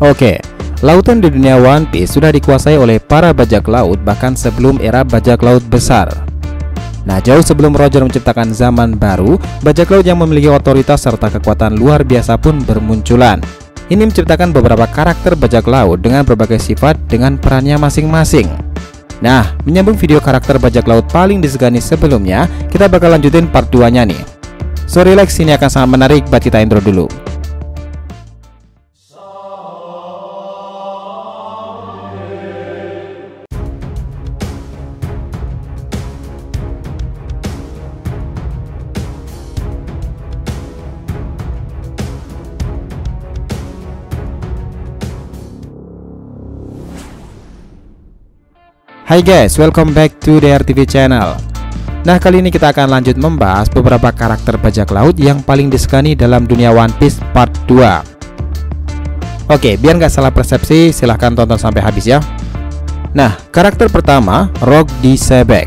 Oke, lautan di dunia One Piece sudah dikuasai oleh para bajak laut bahkan sebelum era bajak laut besar. Nah, jauh sebelum Roger menciptakan zaman baru, bajak laut yang memiliki otoritas serta kekuatan luar biasa pun bermunculan. Ini menciptakan beberapa karakter bajak laut dengan berbagai sifat dengan perannya masing-masing. Nah, menyambung video karakter bajak laut paling disegani sebelumnya, kita bakal lanjutin part 2-nya nih. So relax, ini akan sangat menarik, buat kita intro dulu. Hai guys, welcome back to the RTV channel. Nah, kali ini kita akan lanjut membahas beberapa karakter bajak laut yang paling disegani dalam dunia One Piece part 2. Oke, biar nggak salah persepsi, silahkan tonton sampai habis ya. Nah, karakter pertama, Rock Disebek.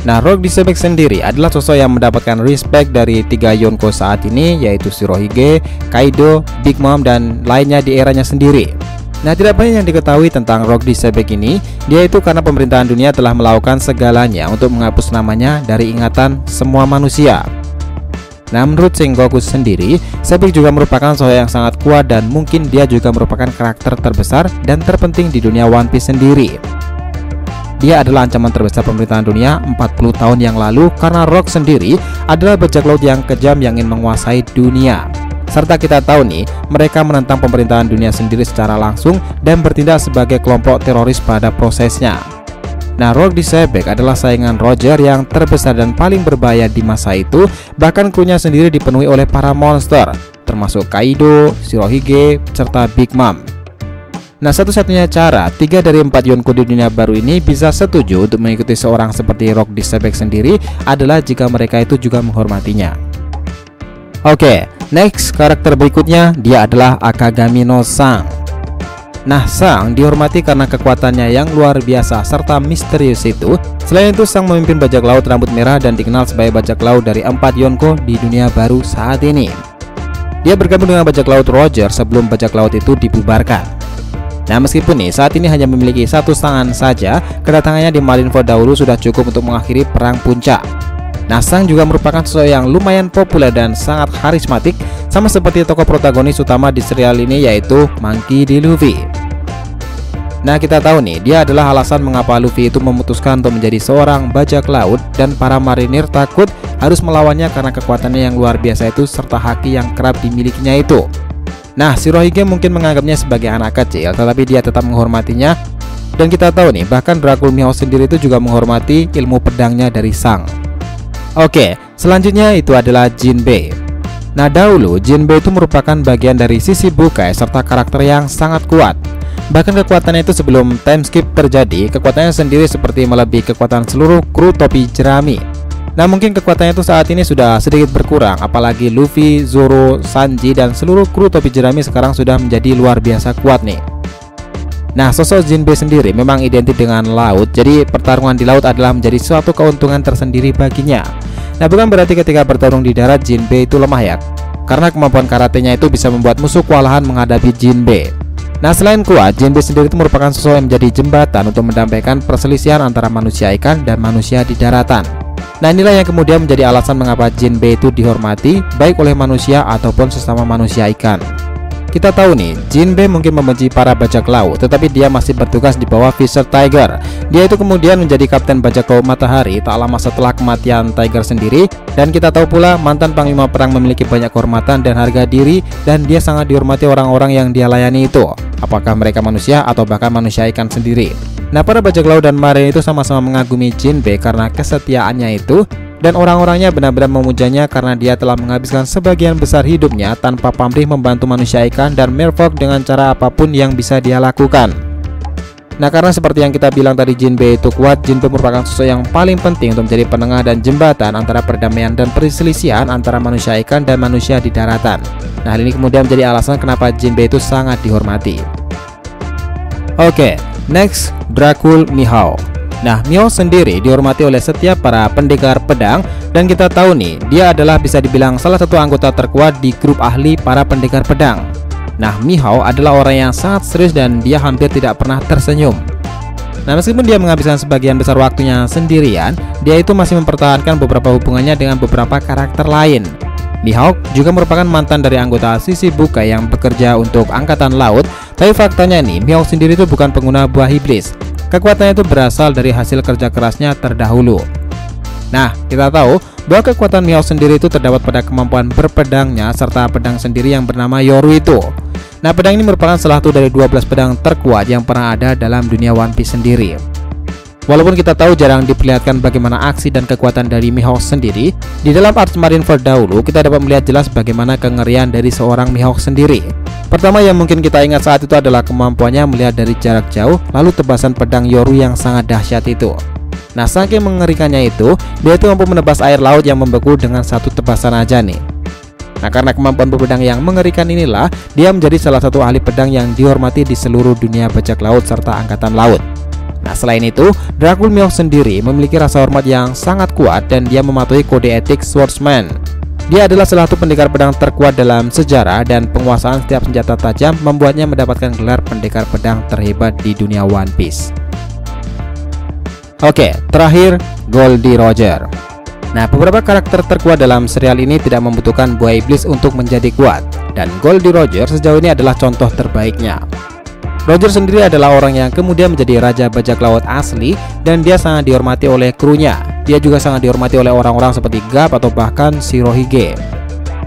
Nah, Rock Disebek sendiri adalah sosok yang mendapatkan respect dari 3 Yonko saat ini, yaitu Shirohige, Kaido, Big Mom, dan lainnya di eranya sendiri. Nah, tidak banyak yang diketahui tentang Rock Disebek ini, dia itu karena pemerintahan dunia telah melakukan segalanya untuk menghapus namanya dari ingatan semua manusia. Nah, menurut Sengoku sendiri, Sebek juga merupakan sosok yang sangat kuat dan mungkin dia juga merupakan karakter terbesar dan terpenting di dunia One Piece sendiri. Dia adalah ancaman terbesar pemerintahan dunia 40 tahun yang lalu karena Rock sendiri adalah bajak laut yang kejam yang ingin menguasai dunia. Serta kita tahu nih, mereka menentang pemerintahan dunia sendiri secara langsung dan bertindak sebagai kelompok teroris pada prosesnya. Nah, Rock Disebek adalah saingan Roger yang terbesar dan paling berbahaya di masa itu. Bahkan krunya sendiri dipenuhi oleh para monster, termasuk Kaido, Shirohige, serta Big Mom. Nah, satu-satunya cara 3 dari 4 Yonko di dunia baru ini bisa setuju untuk mengikuti seorang seperti Rock Disebek sendiri adalah jika mereka itu juga menghormatinya. Oke, next karakter berikutnya dia adalah Akagami no Sang. Nah, Sang dihormati karena kekuatannya yang luar biasa serta misterius itu. Selain itu, Sang memimpin bajak laut rambut merah dan dikenal sebagai bajak laut dari 4 Yonko di dunia baru saat ini. Dia bergabung dengan bajak laut Roger sebelum bajak laut itu dibubarkan. Nah, meskipun nih saat ini hanya memiliki 1 tangan saja, kedatangannya di Marineford dahulu sudah cukup untuk mengakhiri perang puncak. Nah, Sang juga merupakan sosok yang lumayan populer dan sangat karismatik, sama seperti tokoh protagonis utama di serial ini, yaitu Monkey D. Luffy. Nah, kita tahu nih, dia adalah alasan mengapa Luffy itu memutuskan untuk menjadi seorang bajak laut dan para marinir takut harus melawannya karena kekuatannya yang luar biasa itu serta haki yang kerap dimilikinya itu. Nah, Shirohige mungkin menganggapnya sebagai anak kecil, tetapi dia tetap menghormatinya. Dan kita tahu nih, bahkan Dracul Mihawk sendiri itu juga menghormati ilmu pedangnya dari Sang. Oke, selanjutnya itu adalah Jinbei. Nah, dahulu Jinbei itu merupakan bagian dari sisi Bukai serta karakter yang sangat kuat. Bahkan kekuatannya itu sebelum time skip terjadi, kekuatannya sendiri seperti melebihi kekuatan seluruh kru topi jerami. Nah, mungkin kekuatannya itu saat ini sudah sedikit berkurang, apalagi Luffy, Zoro, Sanji, dan seluruh kru topi jerami sekarang sudah menjadi luar biasa kuat nih. Nah, sosok Jinbei sendiri memang identik dengan laut, jadi pertarungan di laut adalah menjadi suatu keuntungan tersendiri baginya. Nah, bukan berarti ketika bertarung di darat Jinbei itu lemah ya, karena kemampuan karatenya itu bisa membuat musuh kewalahan menghadapi Jinbei. Nah, selain kuat, Jinbei sendiri itu merupakan sosok yang menjadi jembatan untuk mendamaikan perselisihan antara manusia ikan dan manusia di daratan. Nah, inilah yang kemudian menjadi alasan mengapa Jinbei itu dihormati baik oleh manusia ataupun sesama manusia ikan. Kita tahu nih, Jinbei mungkin membenci para bajak laut, tetapi dia masih bertugas di bawah Fisher Tiger. Dia itu kemudian menjadi kapten bajak laut Matahari tak lama setelah kematian Tiger sendiri. Dan kita tahu pula mantan panglima perang memiliki banyak kehormatan dan harga diri, dan dia sangat dihormati orang-orang yang dia layani itu, apakah mereka manusia atau bahkan manusia ikan sendiri. Nah, para bajak laut dan marin itu sama-sama mengagumi Jinbei karena kesetiaannya itu. Dan orang-orangnya benar-benar memujanya karena dia telah menghabiskan sebagian besar hidupnya tanpa pamrih membantu manusia ikan dan merfolk dengan cara apapun yang bisa dia lakukan. Nah, karena seperti yang kita bilang tadi Jinbei itu kuat, Jinbei merupakan sosok yang paling penting untuk menjadi penengah dan jembatan antara perdamaian dan perselisihan antara manusia ikan dan manusia di daratan. Nah, hal ini kemudian menjadi alasan kenapa Jinbei itu sangat dihormati. Oke, next, Dracul Mihawk. Nah, Mihawk sendiri dihormati oleh setiap para pendekar pedang, dan kita tahu nih, dia adalah bisa dibilang salah satu anggota terkuat di grup ahli para pendekar pedang. Nah, Mihawk adalah orang yang sangat serius dan dia hampir tidak pernah tersenyum. Nah, meskipun dia menghabiskan sebagian besar waktunya sendirian, dia itu masih mempertahankan beberapa hubungannya dengan beberapa karakter lain. Mihawk juga merupakan mantan dari anggota Shichibukai yang bekerja untuk Angkatan Laut, tapi faktanya nih, Mihawk sendiri itu bukan pengguna buah iblis. Kekuatannya itu berasal dari hasil kerja kerasnya terdahulu. Nah, kita tahu bahwa kekuatan Mihawk sendiri itu terdapat pada kemampuan berpedangnya serta pedang sendiri yang bernama Yoru itu. Nah, pedang ini merupakan salah satu dari 12 pedang terkuat yang pernah ada dalam dunia One Piece sendiri. Walaupun kita tahu jarang diperlihatkan bagaimana aksi dan kekuatan dari Mihawk sendiri, di dalam Arc Marineford dahulu kita dapat melihat jelas bagaimana kengerian dari seorang Mihawk sendiri. Pertama yang mungkin kita ingat saat itu adalah kemampuannya melihat dari jarak jauh, lalu tebasan pedang Yoru yang sangat dahsyat itu. Nah, saking mengerikannya itu, dia itu mampu menebas air laut yang membeku dengan satu tebasan aja nih. Nah, karena kemampuan berpedang yang mengerikan inilah, dia menjadi salah satu ahli pedang yang dihormati di seluruh dunia bajak laut serta angkatan laut. Nah, selain itu, Dracul Mihawk sendiri memiliki rasa hormat yang sangat kuat dan dia mematuhi kode etik swordsman. Dia adalah salah satu pendekar pedang terkuat dalam sejarah dan penguasaan setiap senjata tajam membuatnya mendapatkan gelar pendekar pedang terhebat di dunia One Piece. Oke, terakhir Goldie Roger. Nah, beberapa karakter terkuat dalam serial ini tidak membutuhkan buah iblis untuk menjadi kuat, dan Goldie Roger sejauh ini adalah contoh terbaiknya. Roger sendiri adalah orang yang kemudian menjadi raja bajak laut asli dan dia sangat dihormati oleh krunya. Dia juga sangat dihormati oleh orang-orang seperti Garp atau bahkan Shirohige.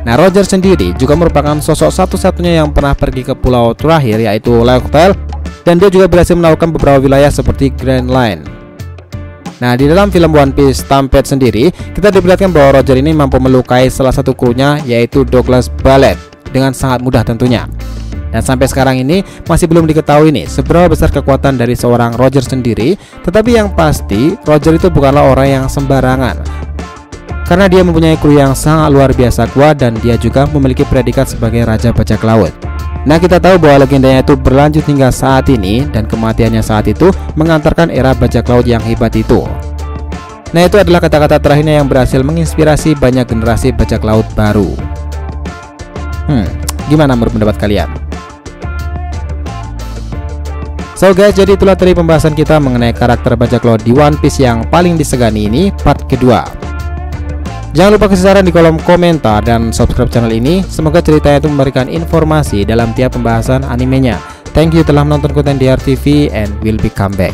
Nah, Roger sendiri juga merupakan sosok satu-satunya yang pernah pergi ke pulau terakhir yaitu Laughtale, dan dia juga berhasil menaklukkan beberapa wilayah seperti Grand Line. Nah, di dalam film One Piece Stampede sendiri, kita diperlihatkan bahwa Roger ini mampu melukai salah satu krunya yaitu Douglas Ballet dengan sangat mudah tentunya. Dan sampai sekarang ini masih belum diketahui nih seberapa besar kekuatan dari seorang Roger sendiri, tetapi yang pasti Roger itu bukanlah orang yang sembarangan. Karena dia mempunyai kru yang sangat luar biasa kuat dan dia juga memiliki predikat sebagai raja bajak laut. Nah, kita tahu bahwa legendanya itu berlanjut hingga saat ini dan kematiannya saat itu mengantarkan era bajak laut yang hebat itu. Nah, itu adalah kata-kata terakhirnya yang berhasil menginspirasi banyak generasi bajak laut baru. Gimana menurut pendapat kalian? So guys, jadi itulah tadi pembahasan kita mengenai karakter bajak laut di One Piece yang paling disegani ini, part kedua. Jangan lupa kasih saran di kolom komentar dan subscribe channel ini. Semoga ceritanya itu memberikan informasi dalam tiap pembahasan animenya. Thank you telah menonton konten DR TV and will be come back.